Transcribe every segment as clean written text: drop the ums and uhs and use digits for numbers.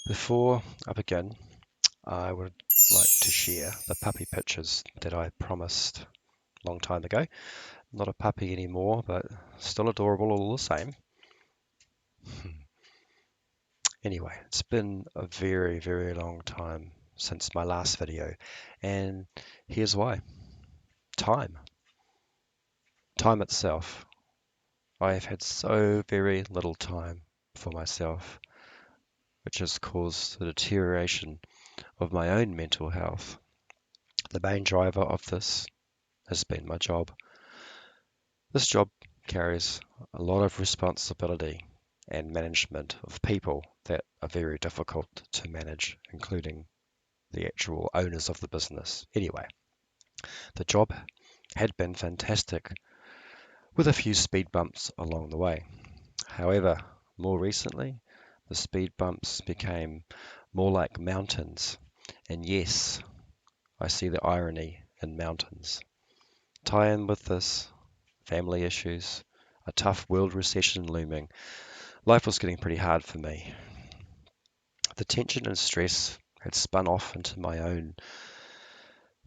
Before I begin, I would like to share the puppy pictures that I promised a long time ago. Not a puppy anymore, but still adorable all the same. Anyway, it's been a very, very long time since my last video, and here's why. Time. Time itself. I have had so very little time for myself, which has caused the deterioration of my own mental health. The main driver of this has been my job. This job carries a lot of responsibility and management of people that are very difficult to manage, including the actual owners of the business. Anyway, the job had been fantastic with a few speed bumps along the way. However, more recently, the speed bumps became more like mountains. And yes, I see the irony in mountains. Tie in with this family issues, a tough world recession looming. Life was getting pretty hard for me. The tension and stress had spun off into my own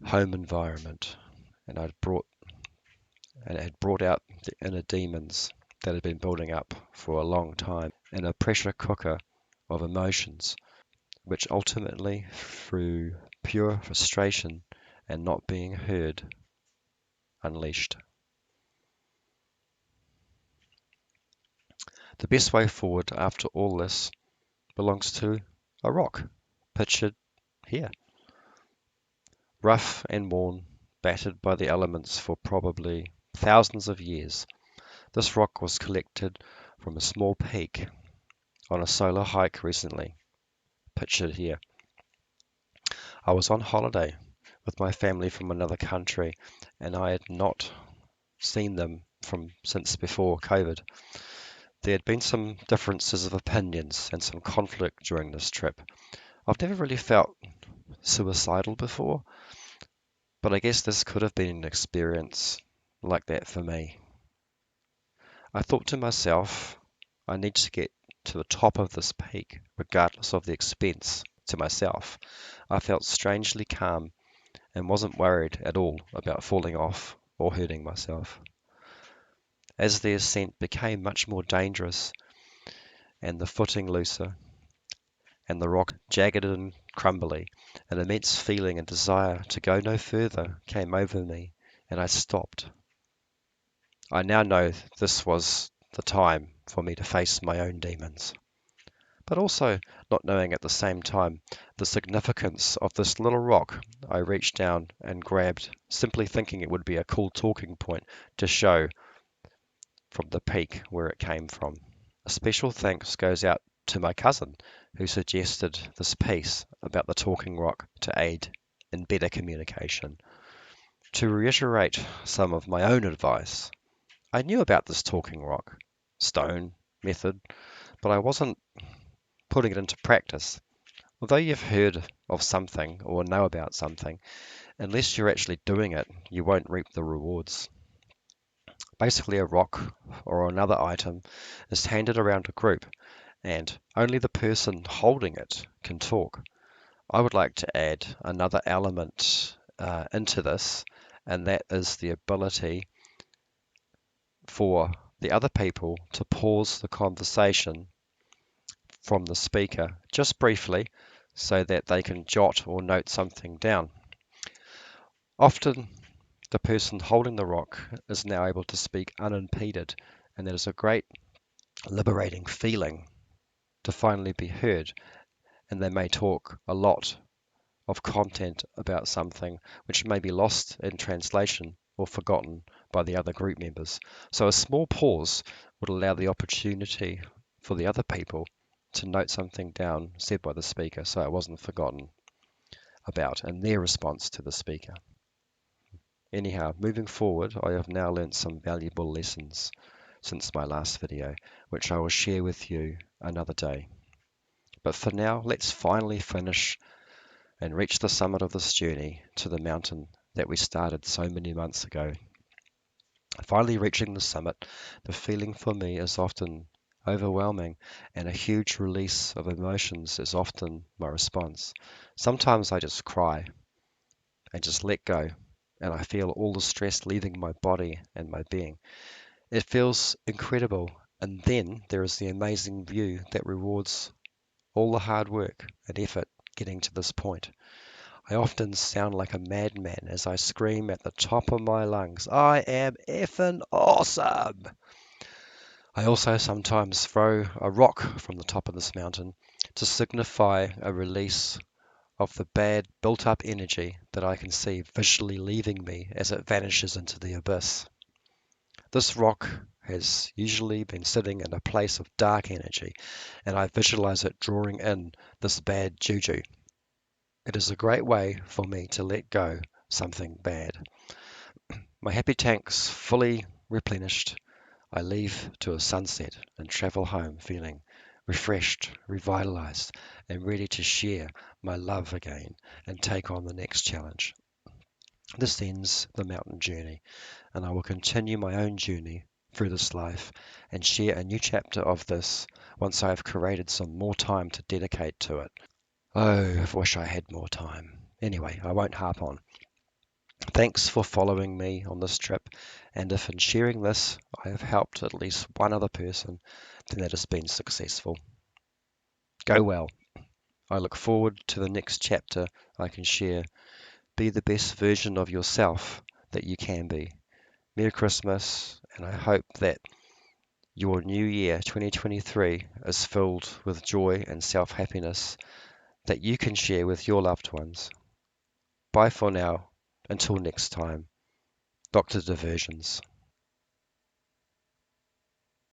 home environment, and it had brought out the inner demons that had been building up for a long time in a pressure cooker of emotions, which ultimately, through pure frustration and not being heard, unleashed. The best way forward after all this belongs to a rock, pictured here. Rough and worn, battered by the elements for probably thousands of years, this rock was collected from a small peak on a solo hike recently, pictured here. I was on holiday with my family from another country, and I had not seen them since before COVID. There had been some differences of opinions and some conflict during this trip. I've never really felt suicidal before, but I guess this could have been an experience like that for me. I thought to myself, I need to get to the top of this peak, regardless of the expense to myself. I felt strangely calm and wasn't worried at all about falling off or hurting myself. As the ascent became much more dangerous and the footing looser and the rock jagged and crumbly, an immense feeling and desire to go no further came over me, and I stopped. I now know this was the time for me to face my own demons, but also not knowing at the same time the significance of this little rock I reached down and grabbed, simply thinking it would be a cool talking point to show from the peak where it came from. A special thanks goes out to my cousin who suggested this piece about the talking rock to aid in better communication. To reiterate some of my own advice, I knew about this talking rock, stone, method, but I wasn't putting it into practice. Although you've heard of something or know about something, unless you're actually doing it, you won't reap the rewards. Basically, a rock or another item is handed around a group, and only the person holding it can talk. I would like to add another element into this, and that is the ability for the other people to pause the conversation from the speaker just briefly so that they can jot or note something down. Often, the person holding the rock is now able to speak unimpeded, and that is a great liberating feeling to finally be heard, and they may talk a lot of content about something which may be lost in translation or forgotten by the other group members. So a small pause would allow the opportunity for the other people to note something down said by the speaker so it wasn't forgotten about in their response to the speaker. Anyhow, moving forward, I have now learnt some valuable lessons since my last video, which I will share with you another day. But for now, let's finally finish and reach the summit of this journey to the mountain that we started so many months ago. Finally reaching the summit, the feeling for me is often overwhelming, and a huge release of emotions is often my response. Sometimes I just cry and just let go, and I feel all the stress leaving my body and my being. It feels incredible, and then there is the amazing view that rewards all the hard work and effort getting to this point. I often sound like a madman as I scream at the top of my lungs, I am effing awesome! I also sometimes throw a rock from the top of this mountain to signify a release of the bad built up energy that I can see visually leaving me as it vanishes into the abyss. This rock has usually been sitting in a place of dark energy, and I visualize it drawing in this bad juju. It is a great way for me to let go something bad. My happy tank's fully replenished. I leave to a sunset and travel home feeling refreshed, revitalized, and ready to share my love again and take on the next challenge. This ends the mountain journey, and I will continue my own journey through this life and share a new chapter of this once I have created some more time to dedicate to it. Oh, I wish I had more time. Anyway, I won't harp on. Thanks for following me on this trip, and if in sharing this I have helped at least one other person, then that has been successful. Go well. I look forward to the next chapter I can share. Be the best version of yourself that you can be. Merry Christmas, and I hope that your new year 2023 is filled with joy and self-happiness that you can share with your loved ones. Bye for now. Until next time. Dr. Diversions.